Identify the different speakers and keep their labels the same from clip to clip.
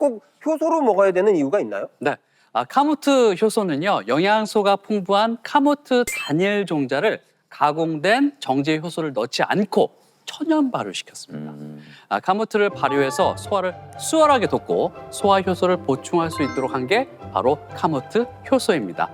Speaker 1: 꼭 효소로 먹어야 되는 이유가 있나요?
Speaker 2: 네. 카모트 효소는요, 영양소가 풍부한 카모트 단일 종자를 가공된 정제 효소를 넣지 않고 천연 발효시켰습니다. 카모트를 발효해서 소화를 수월하게 돕고 소화 효소를 보충할 수 있도록 한 게 바로 카모트 효소입니다.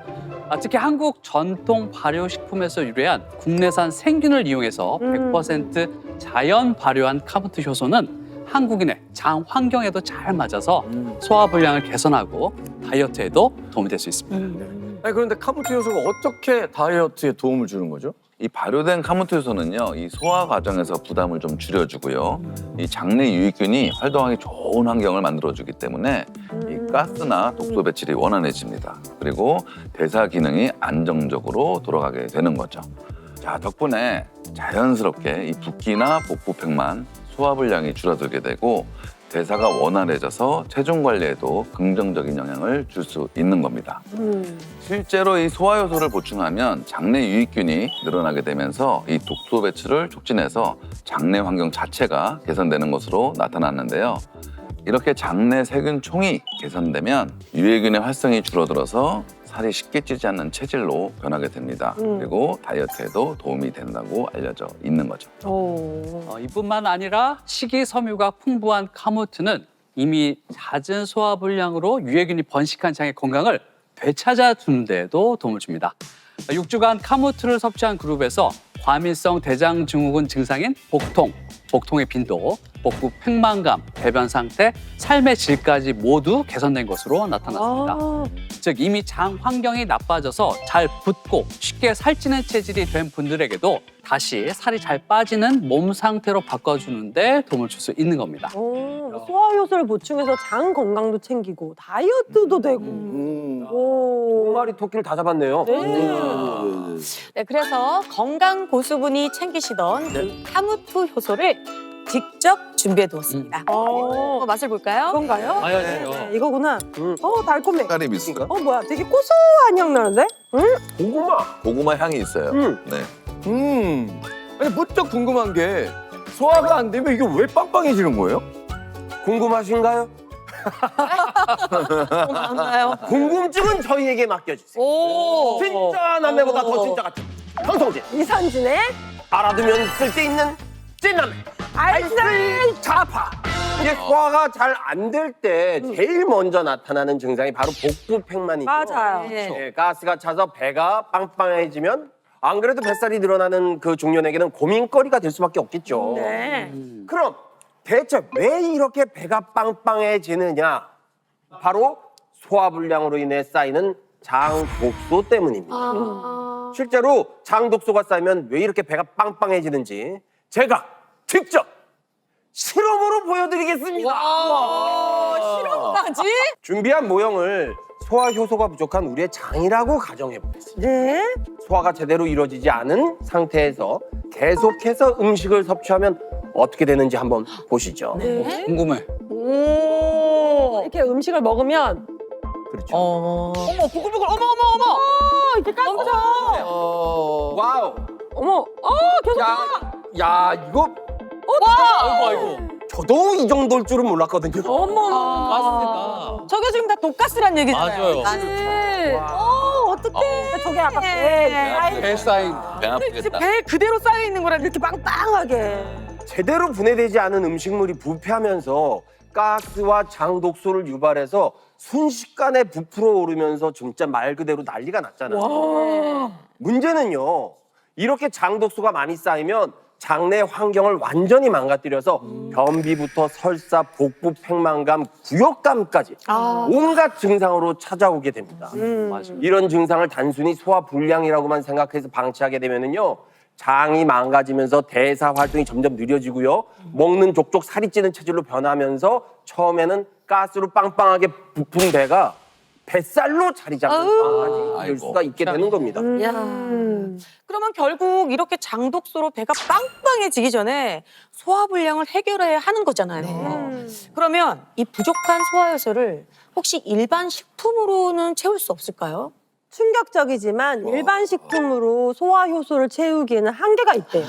Speaker 2: 특히 한국 전통 발효식품에서 유래한 국내산 생균을 이용해서 100% 자연 발효한 카모트 효소는 한국인의 장 환경에도 잘 맞아서 소화 불량을 개선하고 다이어트에도 도움이 될 수 있습니다.
Speaker 3: 아니 그런데 카모트 효소가 어떻게 다이어트에 도움을 주는 거죠?
Speaker 4: 이 발효된 카모트 효소는요, 이 소화 과정에서 부담을 좀 줄여주고요. 이 장내 유익균이 활동하기 좋은 환경을 만들어주기 때문에 이 가스나 독소 배출이 원활해집니다. 그리고 대사 기능이 안정적으로 돌아가게 되는 거죠. 자, 덕분에 자연스럽게 이 붓기나 복부팽만, 소화불량이 줄어들게 되고 대사가 원활해져서 체중 관리에도 긍정적인 영향을 줄 수 있는 겁니다. 실제로 이 소화효소를 보충하면 장내 유익균이 늘어나게 되면서 이 독소 배출을 촉진해서 장내 환경 자체가 개선되는 것으로 나타났는데요. 이렇게 장내 세균총이 개선되면 유해균의 활성이 줄어들어서 살이 쉽게 찌지 않는 체질로 변하게 됩니다. 그리고 다이어트에도 도움이 된다고 알려져 있는 거죠.
Speaker 2: 이뿐만 아니라 식이섬유가 풍부한 카모트는 이미 잦은 소화불량으로 유해균이 번식한 장의 건강을 되찾아주는 데에도 도움을 줍니다. 6주간 카모트를 섭취한 그룹에서 과민성 대장증후군 증상인 복통, 복통의 빈도, 복부 팽만감, 배변 상태, 삶의 질까지 모두 개선된 것으로 나타났습니다. 즉 이미 장 환경이 나빠져서 잘 붓고 쉽게 살찌는 체질이 된 분들에게도 다시 살이 잘 빠지는 몸 상태로 바꿔주는 데 도움을 줄 수 있는 겁니다.
Speaker 5: 소화 효소를 보충해서 장 건강도 챙기고 다이어트도 되고.
Speaker 1: 두 마리 토끼를 다 잡았네요.
Speaker 6: 네, 그래서 건강 고수분이 챙기시던 그 카모트 효소를 직접 준비해 두었습니다. 맛을 볼까요?
Speaker 5: 그건가요?
Speaker 2: 봐야죠.
Speaker 5: 네, 이거구나. 달콤해.
Speaker 4: 색깔이 비슷해요.
Speaker 5: 뭐야, 되게 고소한 향 나는데?
Speaker 1: 고구마.
Speaker 4: 고구마 향이 있어요. 네.
Speaker 3: 아니 무척 궁금한 게 소화가 안 되면 이게 왜 빵빵해지는 거예요?
Speaker 1: 궁금하신가요?
Speaker 6: 뭔가요?
Speaker 1: 궁금증은 저희에게 맡겨주세요.
Speaker 6: 오.
Speaker 1: 진짜 남매보다 더 진짜 같은 황성진.
Speaker 5: 이선진의
Speaker 1: 알아두면 쓸데있는 찐남매. 알쓸 자파. 이게 소화가 잘 안 될 때 제일 먼저 나타나는 증상이 바로 복부팽만이죠.
Speaker 5: 맞아요.
Speaker 1: 네, 가스가 차서 배가 빵빵해지면 안 그래도 뱃살이 늘어나는 그 중년에게는 고민거리가 될 수밖에 없겠죠.
Speaker 5: 네.
Speaker 1: 그럼 대체 왜 이렇게 배가 빵빵해지느냐? 바로 소화불량으로 인해 쌓이는 장독소 때문입니다. 실제로 장독소가 쌓이면 왜 이렇게 배가 빵빵해지는지 제가 직접 실험으로 보여드리겠습니다.
Speaker 6: 실험까지?
Speaker 1: 준비한 모형을 소화효소가 부족한 우리의 장이라고 가정해보겠습니다.
Speaker 5: 네.
Speaker 1: 소화가 제대로 이루어지지 않은 상태에서 계속해서 음식을 섭취하면 어떻게 되는지 한번 보시죠.
Speaker 2: 궁금해.
Speaker 6: 오.
Speaker 5: 이렇게 음식을 먹으면
Speaker 1: 그렇죠.
Speaker 6: 어머, 부글부글, 어머.
Speaker 5: 이렇게 깜짝.
Speaker 1: 와우.
Speaker 5: 어머, 계속.
Speaker 1: 야, 이거
Speaker 6: 와.
Speaker 1: 저도 이 정도일 줄은 몰랐거든요.
Speaker 2: 가스가.
Speaker 6: 저게 지금 다 독가스란 얘기잖아요.
Speaker 2: 맞아요.
Speaker 5: 네. 어떡해. 저게 아까
Speaker 2: 배 쌓인.
Speaker 4: 배 아프겠다.
Speaker 6: 배 그대로 쌓여 있는 거라
Speaker 5: 이렇게 빵빵하게.
Speaker 1: 제대로 분해되지 않은 음식물이 부패하면서 가스와 장독소를 유발해서 순식간에 부풀어 오르면서 진짜 말 그대로 난리가 났잖아요. 문제는요, 이렇게 장독소가 많이 쌓이면 장내 환경을 완전히 망가뜨려서 변비부터 설사, 복부 팽만감, 구역감까지 온갖 증상으로 찾아오게 됩니다. 이런 증상을 단순히 소화불량이라고만 생각해서 방치하게 되면은요, 장이 망가지면서 대사 활동이 점점 느려지고요, 먹는 족족 살이 찌는 체질로 변하면서 처음에는 가스로 빵빵하게 부푼 배가 뱃살로 자리 잡는 상황까지 될 수가 있게 되는 겁니다.
Speaker 6: 야. 그러면 결국 이렇게 장독소로 배가 빵빵해지기 전에 소화불량을 해결해야 하는 거잖아요. 그러면 이 부족한 소화효소를 혹시 일반 식품으로는 채울 수 없을까요?
Speaker 5: 충격적이지만 일반 식품으로 소화 효소를 채우기에는 한계가 있대요.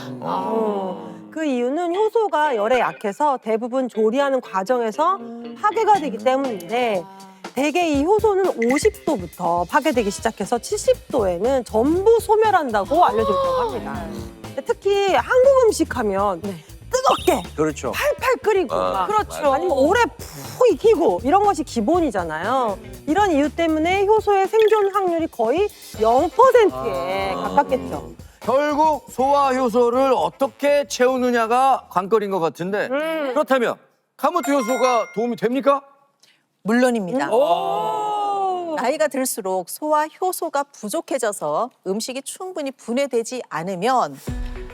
Speaker 5: 그 이유는 효소가 열에 약해서 대부분 조리하는 과정에서 파괴가 되기 때문인데 대개 이 효소는 50도부터 파괴되기 시작해서 70도에는 전부 소멸한다고 알려져 있다고 합니다. 특히 한국 음식 하면 뜨겁게
Speaker 1: 그렇죠.
Speaker 5: 팔팔 끓이고
Speaker 6: 그렇죠.
Speaker 5: 아니면 오래 푹 익히고 이런 것이 기본이잖아요. 이런 이유 때문에 효소의 생존 확률이 거의 0%에 가깝겠죠.
Speaker 3: 결국 소화 효소를 어떻게 채우느냐가 관건인 것 같은데 그렇다면 카모트 효소가 도움이 됩니까?
Speaker 7: 물론입니다. 나이가 들수록 소화 효소가 부족해져서 음식이 충분히 분해되지 않으면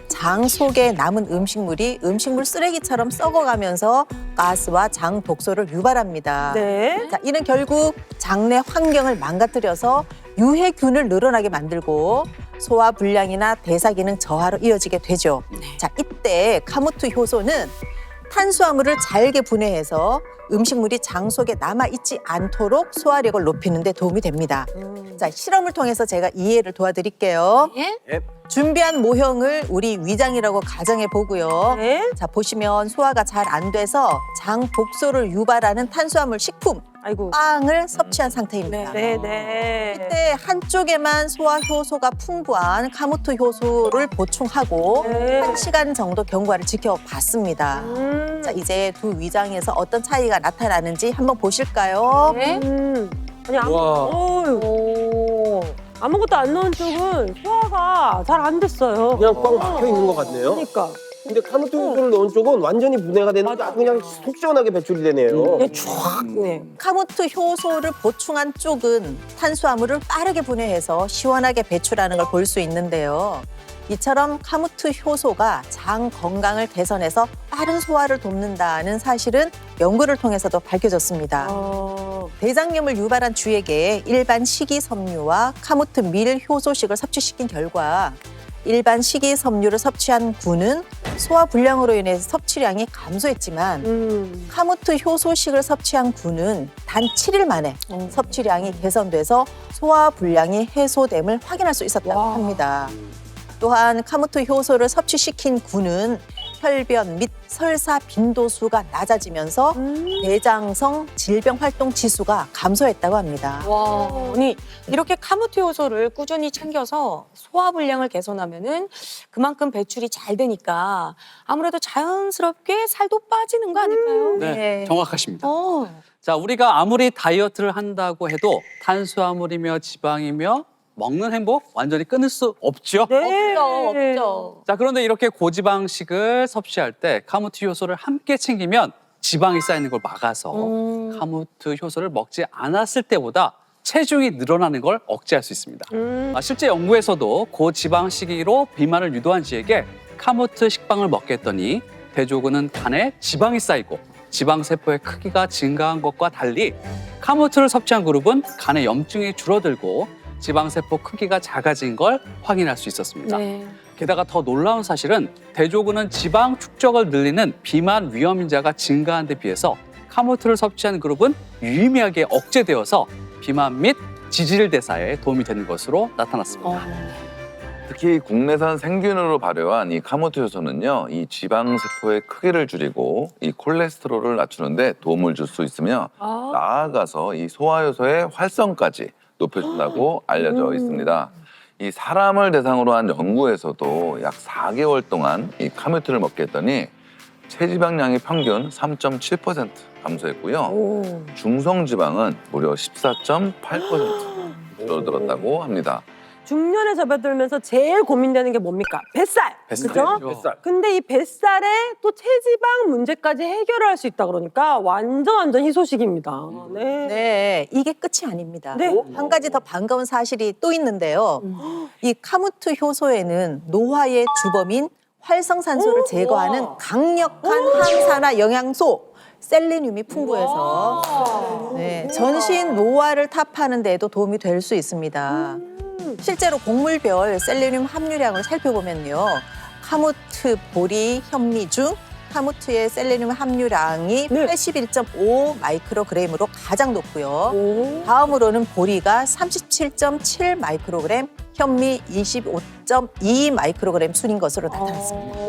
Speaker 7: 장 속에 남은 음식물이 음식물 쓰레기처럼 썩어가면서 가스와 장 독소를 유발합니다.
Speaker 5: 네.
Speaker 7: 자, 이는 결국 장내 환경을 망가뜨려서 유해균을 늘어나게 만들고 소화 불량이나 대사 기능 저하로 이어지게 되죠. 자, 이때 카모트 효소는 탄수화물을 잘게 분해해서 음식물이 장 속에 남아있지 않도록 소화력을 높이는 데 도움이 됩니다. 자, 실험을 통해서 제가 이해를 도와드릴게요. 준비한 모형을 우리 위장이라고 가정해 보고요.
Speaker 5: 네.
Speaker 7: 자, 보시면 소화가 잘 안 돼서 장 독소를 유발하는 탄수화물 식품,
Speaker 5: 아이고.
Speaker 7: 빵을 섭취한 상태입니다.
Speaker 5: 네.
Speaker 7: 이때 한쪽에만 소화 효소가 풍부한 카모트 효소를 보충하고
Speaker 5: 네.
Speaker 7: 1시간 정도 경과를 지켜봤습니다. 자, 이제 두 위장에서 어떤 차이가 나타나는지 한번 보실까요?
Speaker 5: 아니 아무것도 안 넣은 쪽은 소화가 잘 안 됐어요.
Speaker 1: 그냥 꽉 막혀 있는 것 같네요.
Speaker 5: 그러니까
Speaker 1: 근데 카모트 효소를 넣은 쪽은 완전히 분해가 되는데 아주 그냥 속 시원하게 배출이 되네요.
Speaker 5: 그냥 쫙. 네.
Speaker 7: 카모트 효소를 보충한 쪽은 탄수화물을 빠르게 분해해서 시원하게 배출하는 걸 볼 수 있는데요. 이처럼 카모트 효소가 장 건강을 개선해서 빠른 소화를 돕는다는 사실은 연구를 통해서도 밝혀졌습니다. 대장염을 유발한 쥐에게 일반 식이섬유와 카모트 밀 효소식을 섭취시킨 결과 일반 식이섬유를 섭취한 균은 소화 불량으로 인해서 섭취량이 감소했지만 카모트 효소식을 섭취한 균은 단 7일 만에 섭취량이 개선돼서 소화 불량이 해소됨을 확인할 수 있었다고 합니다. 또한 카모트 효소를 섭취시킨 균은 혈변 및 설사 빈도수가 낮아지면서 대장성 질병 활동 지수가 감소했다고 합니다.
Speaker 6: 와, 아니 이렇게 카모트 효소를 꾸준히 챙겨서 소화 불량을 개선하면은 그만큼 배출이 잘 되니까 아무래도 자연스럽게 살도 빠지는 거 아닐까요?
Speaker 2: 네, 정확하십니다.
Speaker 6: 어.
Speaker 2: 자, 우리가 아무리 다이어트를 한다고 해도 탄수화물이며 지방이며 먹는 행복 완전히 끊을 수 없죠.
Speaker 5: 네.
Speaker 6: 없죠.
Speaker 2: 자, 그런데 이렇게 고지방식을 섭취할 때 카모트 효소를 함께 챙기면 지방이 쌓이는 걸 막아서 카모트 효소를 먹지 않았을 때보다 체중이 늘어나는 걸 억제할 수 있습니다. 실제 연구에서도 고지방 식이로 비만을 유도한 쥐에게 카모트 식빵을 먹게 했더니 대조군은 간에 지방이 쌓이고 지방세포의 크기가 증가한 것과 달리 카모트를 섭취한 그룹은 간에 염증이 줄어들고 지방세포 크기가 작아진 걸 확인할 수 있었습니다.
Speaker 6: 네.
Speaker 2: 게다가 더 놀라운 사실은 대조군은 지방 축적을 늘리는 비만 위험 인자가 증가한 데 비해서 카모트를 섭취한 그룹은 유의미하게 억제되어서 비만 및 지질 대사에 도움이 되는 것으로 나타났습니다.
Speaker 4: 특히 국내산 생균으로 발효한 이 카모트 효소는요, 이 지방세포의 크기를 줄이고 이 콜레스테롤을 낮추는데 도움을 줄 수 있으며 나아가서 이 소화효소의 활성까지 높여준다고 알려져 있습니다. 이 사람을 대상으로 한 연구에서도 약 4개월 동안 이 카모트를 먹게 했더니 체지방량이 평균 3.7% 감소했고요. 중성지방은 무려 14.8% 줄어들었다고 합니다.
Speaker 5: 중년에 접어들면서 제일 고민되는 게 뭡니까? 뱃살. 그죠?
Speaker 1: 뱃살.
Speaker 5: 근데 이 뱃살에 또 체지방 문제까지 해결할 수 있다 그러니까 완전 희소식입니다. 네.
Speaker 7: 네, 이게 끝이 아닙니다.
Speaker 5: 네.
Speaker 7: 한 가지 더 반가운 사실이 또 있는데요. 이 카모트 효소에는 노화의 주범인 활성산소를 제거하는 강력한 항산화 영양소 셀레늄이 풍부해서 네, 전신 노화를 탑하는 데에도 도움이 될 수 있습니다. 실제로 곡물별 셀레늄 함유량을 살펴보면요. 카모트, 보리, 현미 중 카모트의 셀레늄 함유량이 81.5 마이크로그램으로 가장 높고요. 다음으로는 보리가 37.7 마이크로그램, 현미 25.2 마이크로그램 순인 것으로 나타났습니다.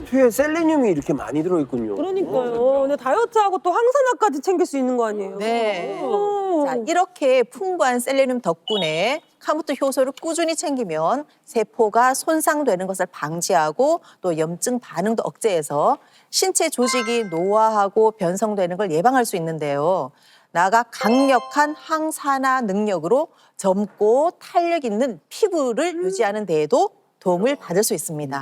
Speaker 1: 카모트에 셀레늄이 이렇게 많이 들어있군요.
Speaker 5: 그러니까요. 근데 다이어트하고 또 항산화까지 챙길 수 있는 거 아니에요?
Speaker 7: 네.
Speaker 5: 오.
Speaker 7: 자, 이렇게 풍부한 셀레늄 덕분에 카모트 효소를 꾸준히 챙기면 세포가 손상되는 것을 방지하고 또 염증 반응도 억제해서 신체 조직이 노화하고 변성되는 걸 예방할 수 있는데요. 나아가 강력한 항산화 능력으로 젊고 탄력 있는 피부를 유지하는 데에도 도움을 받을 수 있습니다.